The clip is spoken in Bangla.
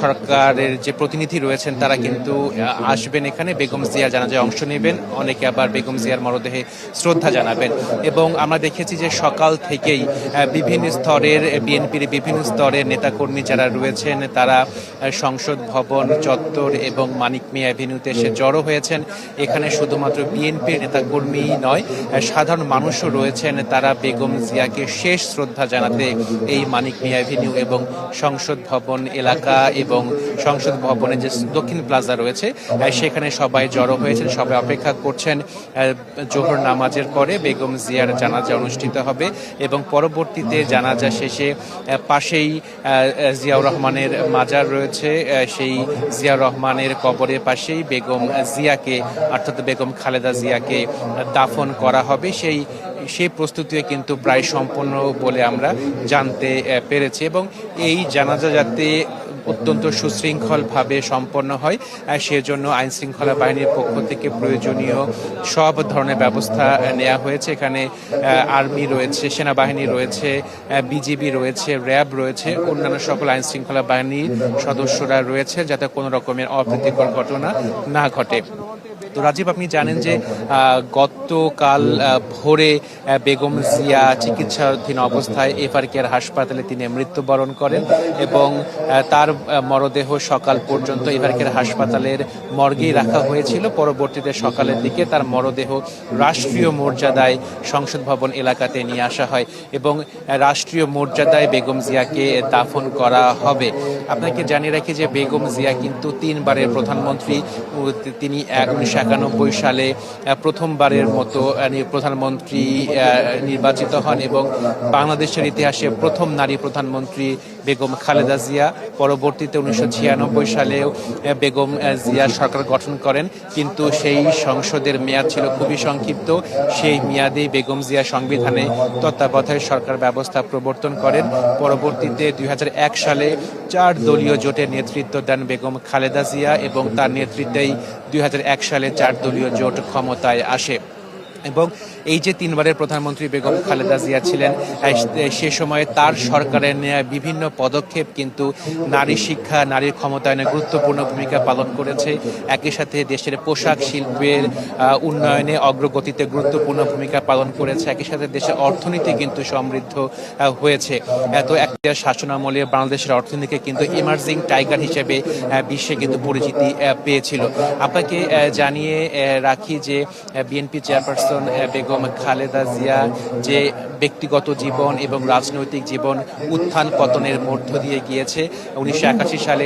সরকারের যে প্রতিনিধি রয়েছেন তারা কিন্তু আসবেন এখানে, বেগম জিয়া জানাজায় অংশ নেবেন, অনেকে আবার বেগম জিয়ার মরদেহে শ্রদ্ধা জানাবেন। এবং আমরা দেখেছি যে সকাল থেকেই বিভিন্ন স্তরের বিএনপির বিভিন্ন স্তরের নেতাকর্মী যারা রয়েছেন তারা সংসদ ভবন চত্বর এবং মানিক মিয়া অ্যাভিনিউতে এসে জড়ো হয়েছেন। এখানে শুধুমাত্র বিএনপির নেতাকর্মী নয়, সাধারণ মানুষও রয়েছেন, তারা বেগম জিয়াকে শেষ শ্রদ্ধা জানাতে এই মানিক মিয়া অ্যাভিনিউ এবং সংসদ ভবন এলাকা এবং সংসদ ভবনের যে দক্ষিণ প্লাজা রয়েছে সেখানে সবাই জড়ো হয়েছেন। সবাই অপেক্ষা করছেন জোহর নামাজের পরে বেগম জিয়ার জানাজা অনুষ্ঠিত হবে এবং পরবর্তীতে জানাজা শেষে পাশেই জিয়াউর রহমানের মাজার রয়েছে, সেই জিয়াউর রহমানের কবরের পাশেই বেগম জিয়াকে অর্থাৎ বেগম খালেদা জিয়াকে দাফন করা হবে। সেই প্রস্তুতিও কিন্তু প্রায় সম্পন্ন বলে আমরা জানতে পেরেছি। এবং এই জানাজা যাতে অত্যন্ত সুশৃঙ্খলভাবে সম্পন্ন হয় সেজন্য আইন শৃঙ্খলা বাহিনীর পক্ষ থেকে প্রয়োজনীয় সব ধরনের ব্যবস্থা নেওয়া হয়েছে। এখানে আর্মি রয়েছে, সেনাবাহিনী রয়েছে, বিজিবি রয়েছে, র্যাব রয়েছে, অন্যান্য সকল আইন শৃঙ্খলা বাহিনীর সদস্যরা রয়েছে যাতে কোনো রকমের অপ্রীতিকর ঘটনা না ঘটে। তো রাজীব, আপনি জানেন যে গতকাল ভোরে বেগম জিয়া চিকিৎসাধীন অবস্থায় এফআরকেআর হাসপাতালে তিনি মৃত্যুবরণ করেন এবং তার মরদেহ সকাল পর্যন্ত এফআরকেআর হাসপাতালের মর্গেই রাখা হয়েছিল। পরবর্তীতে সকালের দিকে তার মরদেহ রাষ্ট্রীয় মর্যাদায় সংসদ ভবন এলাকাতে নিয়ে আসা হয় এবং রাষ্ট্রীয় মর্যাদায় বেগম জিয়াকে দাফন করা হবে। আপনাকে জানিয়ে রাখি যে বেগম জিয়া কিন্তু 3 বারের প্রধানমন্ত্রী। তিনি 1991 সালে প্রথমবারের মতো প্রধানমন্ত্রী নির্বাচিত হন এবং বাংলাদেশের ইতিহাসে প্রথম নারী প্রধানমন্ত্রী বেগম খালেদা জিয়া। পরবর্তীতে 1996 সালেও বেগম জিয়া সরকার গঠন করেন, কিন্তু সেই সংসদের মেয়াদ ছিল খুবই সংক্ষিপ্ত। সেই মেয়াদে বেগম জিয়া সংবিধানে তত্ত্বাবধায়ক সরকার ব্যবস্থা প্রবর্তন করেন। পরবর্তীতে 2001 সালে 4 দলীয় জোটের নেতৃত্ব দেন বেগম খালেদা জিয়া এবং তার নেতৃত্বেই 2001 সালে 4 দলীয় জোট ক্ষমতায় আসে। এবং এই যে 3 বারের প্রধানমন্ত্রী বেগম খালেদা জিয়া ছিলেন, সে সময়ে তার সরকারের নেওয়া বিভিন্ন পদক্ষেপ কিন্তু নারী শিক্ষা, নারীর ক্ষমতায়নে গুরুত্বপূর্ণ ভূমিকা পালন করেছে। একই সাথে দেশের পোশাক শিল্পের উন্নয়নে অগ্রগতিতে গুরুত্বপূর্ণ ভূমিকা পালন করেছে। একই সাথে দেশের অর্থনীতি কিন্তু সমৃদ্ধ হয়েছে। এত একটা শাসনামলে বাংলাদেশের অর্থনীতিকে কিন্তু ইমার্জিং টাইগার হিসেবে বিশ্বে কিন্তু পরিচিতি পেয়েছিল। আপনাকে জানিয়ে রাখি যে বিএনপি চেয়ারপারসন বেগম খালেদা জিয়া যে ব্যক্তিগত জীবন এবং রাজনৈতিক জীবন উত্থান পতনের মধ্য দিয়ে গিয়েছে। 1981 সালে